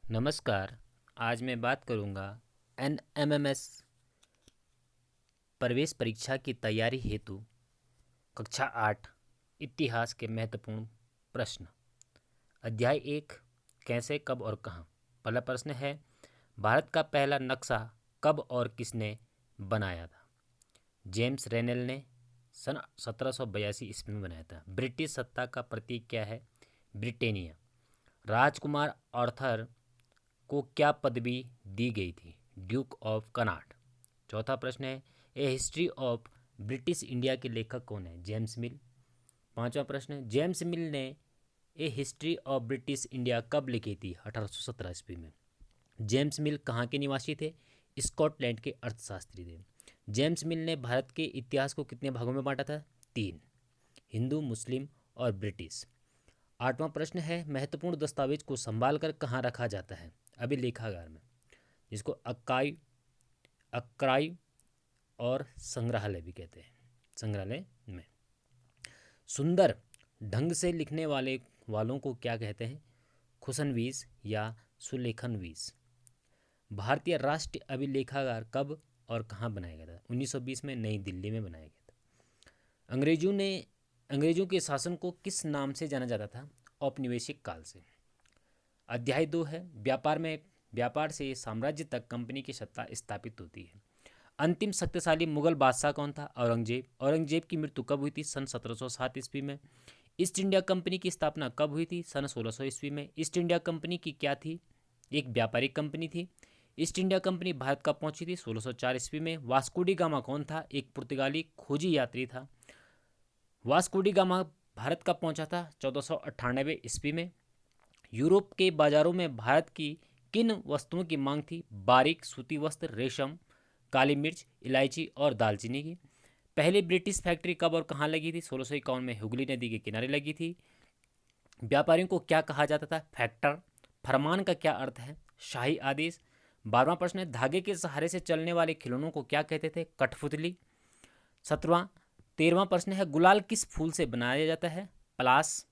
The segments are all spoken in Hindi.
नमस्कार। आज मैं बात करूंगा एनएमएमएस प्रवेश परीक्षा की तैयारी हेतु कक्षा 8 इतिहास के महत्वपूर्ण प्रश्न। अध्याय 1, कैसे, कब और कहाँ। पहला प्रश्न है, भारत का पहला नक्शा कब और किसने बनाया था? जेम्स रेनेल ने सन 1782 ईस्वी में बनाया था। ब्रिटिश सत्ता का प्रतीक क्या है? ब्रिटेनिया। राजकुमार आर्थर को क्या पदवी दी गई थी? Duke of Connaught. चौथा प्रश्न है, ए हिस्ट्री ऑफ ब्रिटिश इंडिया के लेखक कौन है? जेम्स मिल। पांचवा प्रश्न है, जेम्स मिल ने ए हिस्ट्री ऑफ ब्रिटिश इंडिया कब लिखी थी? 1817 ईस्वी में। जेम्स मिल कहाँ के निवासी थे? स्कॉटलैंड के अर्थशास्त्री थे। जेम्स मिल ने भारत के इतिहास को कितने भागों में बांटा था? 3, हिंदू, मुस्लिम और ब्रिटिश। आठवां प्रश्न है, महत्वपूर्ण दस्तावेज को संभाल कर कहाँ रखा जाता है? अभिलेखागार में, जिसको अक्राई और संग्रहालय भी कहते हैं। संग्रहालय में। सुंदर ढंग से लिखने वालों को क्या कहते हैं? खुशनवीस या सुलेखनवीस। भारतीय राष्ट्रीय अभिलेखागार कब और कहाँ बनाया गया था? 1920 में नई दिल्ली में बनाया गया था। अंग्रेजों के शासन को किस नाम से जाना जाता था? औपनिवेशिक काल से। अध्याय 2 है, व्यापार से साम्राज्य तक कंपनी की सत्ता स्थापित होती है। अंतिम शक्तिशाली मुगल बादशाह कौन था? औरंगजेब। औरंगजेब की मृत्यु कब हुई थी? सन 1707 ईस्वी में। ईस्ट इंडिया कंपनी की स्थापना कब हुई थी? सन 1600 ईस्वी में। ईस्ट इंडिया कंपनी की क्या थी? एक व्यापारिक कंपनी थी। ईस्ट इंडिया कंपनी भारत कब पहुंची थी? 1604 ईस्वी में। वास्को डी गामा कौन था? एक पुर्तगाली खोजी यात्री था। वास्को डी गामा भारत कब पहुंचा था? 1498 ईस्वी में। यूरोप के बाजारों में भारत की किन वस्तुओं की मांग थी? बारीक सूती वस्त्र, रेशम, काली मिर्च, इलायची और दालचीनी की। पहली ब्रिटिश फैक्ट्री कब और कहाँ लगी थी? 1651 में हुगली नदी के किनारे लगी थी। व्यापारियों को क्या कहा जाता था? फैक्टर। फरमान का क्या अर्थ है? शाही आदेश। 12वां प्रश्न है, धागे के सहारे से चलने वाले खिलौनों को क्या कहते थे? कठपुतली। 13वां प्रश्न है, गुलाल किस फूल से बनाया जाता है? पलास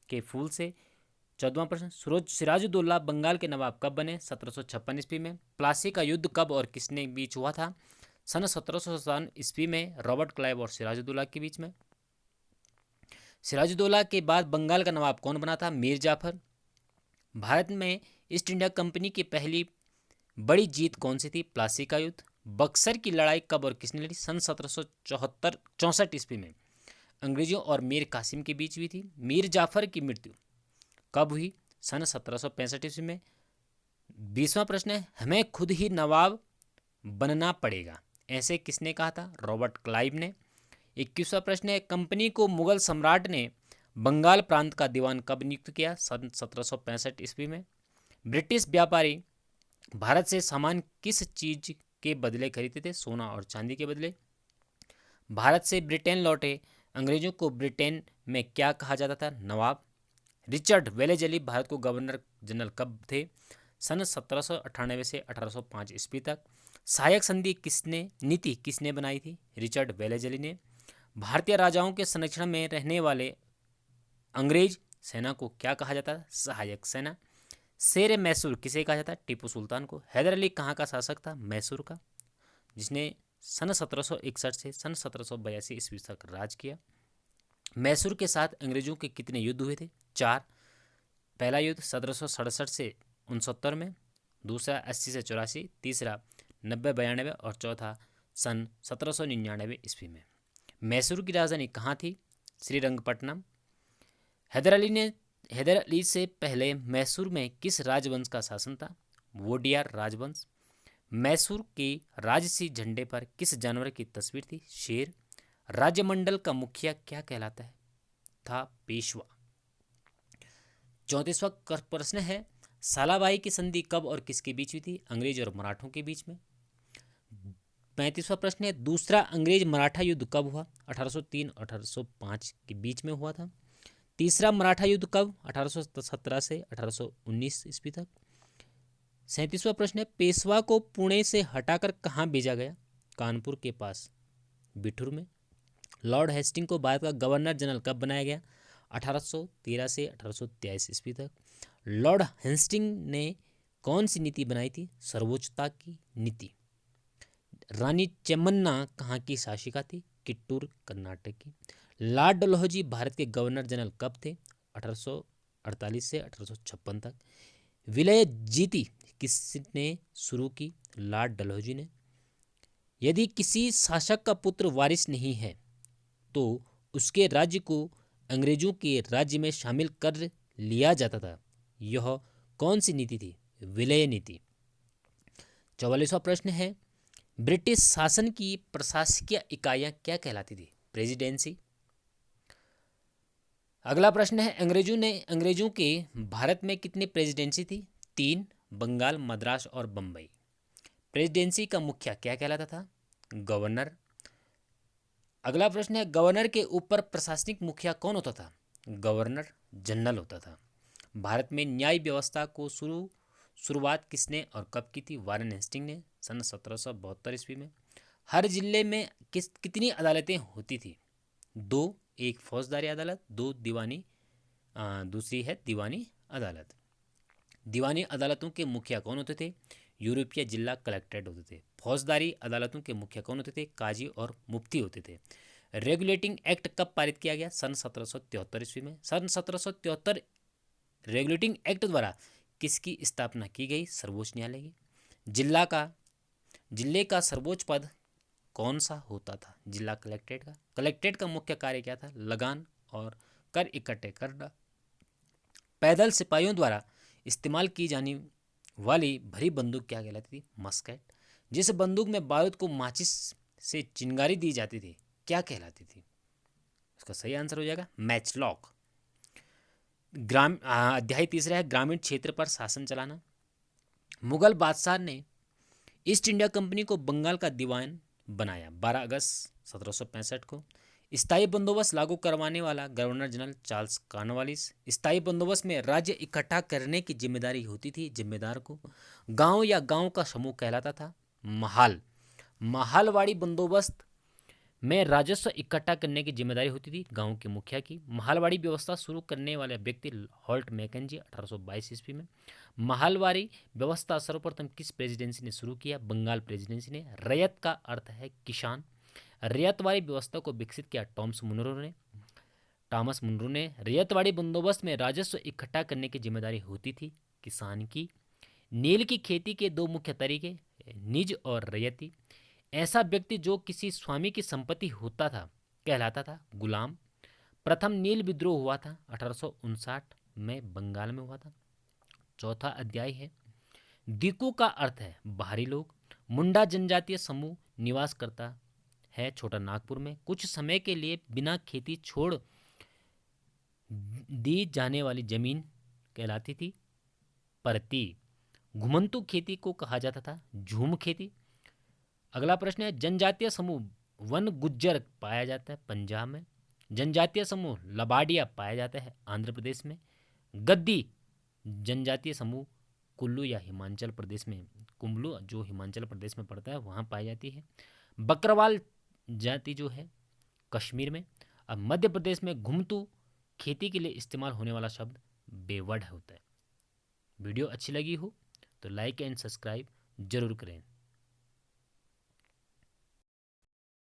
के फूल से। 14वां प्रश्न, सिराजुद्दौला बंगाल के नवाब कब बने? 1756 ईस्वी में। प्लासी का युद्ध कब और किसने बीच हुआ था? सन 1757 ईस्वी में, रॉबर्ट क्लाइव और सिराजुद्दौला के बीच में। सिराजुद्दौला के बाद बंगाल का नवाब कौन बना था? मीर जाफर। भारत में ईस्ट इंडिया कंपनी की पहली बड़ी जीत कौन सी थी? प्लासी का युद्ध। बक्सर की लड़ाई कब और किसने लड़ी? सन 1764 ईस्वी में अंग्रेजों और मीर कासिम के बीच हुई थी। मीर जाफर की मृत्यु कब हुई? सन 1765 ईस्वी में। 20वां प्रश्न है, हमें खुद ही नवाब बनना पड़ेगा, ऐसे किसने कहा था? रॉबर्ट क्लाइव ने। 21वां प्रश्न है, कंपनी को मुगल सम्राट ने बंगाल प्रांत का दीवान कब नियुक्त किया? सन 1765 ईस्वी में। ब्रिटिश व्यापारी भारत से सामान किस चीज के बदले खरीदते थे? सोना और चांदी के बदले। भारत से ब्रिटेन लौटे अंग्रेजों को ब्रिटेन में क्या कहा जाता था? नवाब। रिचर्ड वेलेजली भारत को गवर्नर जनरल कब थे? सन 1798 से 1805 ईस्वी तक। सहायक संधि नीति किसने बनाई थी? रिचर्ड वेलेजली ने। भारतीय राजाओं के संरक्षण में रहने वाले अंग्रेज सेना को क्या कहा जाता है? सहायक सेना। शेर मैसूर किसे कहा जाता है? टीपू सुल्तान को। हैदर अली कहाँ का शासक था? मैसूर का, जिसने सन 1761 से सन 1782 ईस्वी तक राज किया। मैसूर के साथ अंग्रेजों के कितने युद्ध हुए थे? 4। पहला युद्ध 1767 से 69 में, दूसरा 80 से 84, तीसरा 90-92 और चौथा सन 1799 ईस्वी में। मैसूर की राजधानी कहाँ थी? श्रीरंगपट्टनम। हैदर अली से पहले मैसूर में किस राजवंश का शासन था? वोडियार राजवंश। मैसूर के राजसी झंडे पर किस जानवर की तस्वीर थी? शेर। राज्यमंडल का मुखिया क्या कहलाता है? था पेशवा। 34वां प्रश्न है, सालाबाई की संधि कब और किसके बीच हुई थी? अंग्रेज और मराठों के बीच में। 35वां प्रश्न है, दूसरा अंग्रेज मराठा युद्ध कब हुआ? 1803-1805 के बीच में हुआ था। तीसरा मराठा युद्ध कब? 1817 से 1819 ईस्वी तक। 37वां प्रश्न है, पेशवा को पुणे से हटाकर कहाँ भेजा गया? कानपुर के पास बिठूर में। लॉर्ड हेस्टिंग को भारत का गवर्नर जनरल कब बनाया गया? 1813 से 1823 ईस्वी तक। लॉर्ड हेस्टिंग ने कौन सी नीति बनाई थी? सर्वोच्चता की नीति। रानी चेम्मन्ना कहाँ की शासिका थी? किट्टूर, कर्नाटक की। लॉर्ड डलहौजी भारत के गवर्नर जनरल कब थे? 1848 से 1856 तक। विलय जीती किसने शुरू की? लॉर्ड डलहौजी ने। यदि किसी शासक का पुत्र वारिस नहीं है तो उसके राज्य को अंग्रेजों के राज्य में शामिल कर लिया जाता था। यह कौन सी नीति थी? विलय नीति। 44वां प्रश्न है, ब्रिटिश शासन की प्रशासकीय इकाइयां क्या कहलाती थी? प्रेसिडेंसी। अगला प्रश्न है, अंग्रेजों के भारत में कितनी प्रेसिडेंसी थी? 3, बंगाल, मद्रास और बम्बई। प्रेसिडेंसी का मुखिया क्या कहलाता था? गवर्नर। अगला प्रश्न है, गवर्नर के ऊपर प्रशासनिक मुखिया कौन होता था? गवर्नर जनरल होता था। भारत में न्याय व्यवस्था को शुरुआत किसने और कब की थी? वारेन हेस्टिंग ने सन 1772 ईस्वी में। हर जिले में कितनी अदालतें होती थी? 2, एक फौजदारी अदालत, 2 दीवानी, दूसरी है दीवानी अदालत। दीवानी अदालतों के मुखिया कौन होते थे? यूरोपीय जिला कलेक्ट्रेट होते थे। फौजदारी अदालतों के मुखिया कौन होते थे? काजी और मुफ्ती होते थे। रेगुलेटिंग एक्ट कब पारित किया गया? सन 1773 ईस्वी में। सन 1773 रेगुलेटिंग एक्ट द्वारा किसकी स्थापना की गई? सर्वोच्च न्यायालय की। जिले का सर्वोच्च पद कौन सा होता था? जिला कलेक्ट्रेट का। कलेक्ट्रेट का मुख्य कार्य क्या था? लगान और कर इकट्ठे करना। पैदल सिपाहियों द्वारा इस्तेमाल की जाने वाली भरी बंदूक क्या कहलाती थी? मस्केट। जिस बंदूक में बारूद को माचिस से चिंगारी दी जाती थी क्या कहलाती थी? इसका सही आंसर हो जाएगा मैचलॉक। अध्याय तीसरा है, ग्रामीण क्षेत्र पर शासन चलाना। मुगल बादशाह ने ईस्ट इंडिया कंपनी को बंगाल का दीवान बनाया 12 अगस्त 1765 को। स्थायी बंदोबस्त लागू करवाने वाला गवर्नर जनरल चार्ल्स कॉर्नवालिस। स्थायी बंदोबस्त में राज्य इकट्ठा करने की जिम्मेदारी होती थी जिम्मेदार को। गांव या गांव का समूह कहलाता था महाल। महालवाड़ी बंदोबस्त में राजस्व इकट्ठा करने की जिम्मेदारी होती थी गांव के मुखिया की। महालवाड़ी व्यवस्था शुरू करने वाले व्यक्ति हॉल्ट मैकेंजी 1822 ईस्वी में। महालवाड़ी व्यवस्था सर्वप्रथम किस प्रेसिडेंसी ने शुरू किया? बंगाल प्रेसिडेंसी ने। रैयत का अर्थ है किसान। रैयतवाड़ी व्यवस्था को विकसित किया टॉमस मुनरो ने। रैयतवाड़ी बंदोबस्त में राजस्व इकट्ठा करने की जिम्मेदारी होती थी किसान की। नील की खेती के 2 मुख्य तरीके, निज और रैयती। ऐसा व्यक्ति जो किसी स्वामी की संपत्ति होता था कहलाता था गुलाम। प्रथम नील विद्रोह हुआ था 1859 में बंगाल में हुआ था। चौथा अध्याय है, दिकू का अर्थ है बाहरी लोग। मुंडा जनजातीय समूह निवास करता है छोटा नागपुर में। कुछ समय के लिए बिना खेती छोड़ दी जाने वाली जमीन कहलाती थी परती। घुमंतू खेती को कहा जाता था झूम खेती। अगला प्रश्न है, जनजातीय समूह वन गुज्जर पाया जाता है पंजाब में। जनजातीय समूह लबाडिया पाया जाता है आंध्र प्रदेश में। गद्दी जनजातीय समूह कुल्लू या हिमाचल प्रदेश में, कुंबलू जो हिमाचल प्रदेश में पड़ता है वहाँ पाई जाती है। बकरवाल जाति जो है कश्मीर में। अब मध्य प्रदेश में घुमतू खेती के लिए इस्तेमाल होने वाला शब्द बेवड होता है। वीडियो अच्छी लगी हो तो लाइक एंड सब्सक्राइब जरूर करें।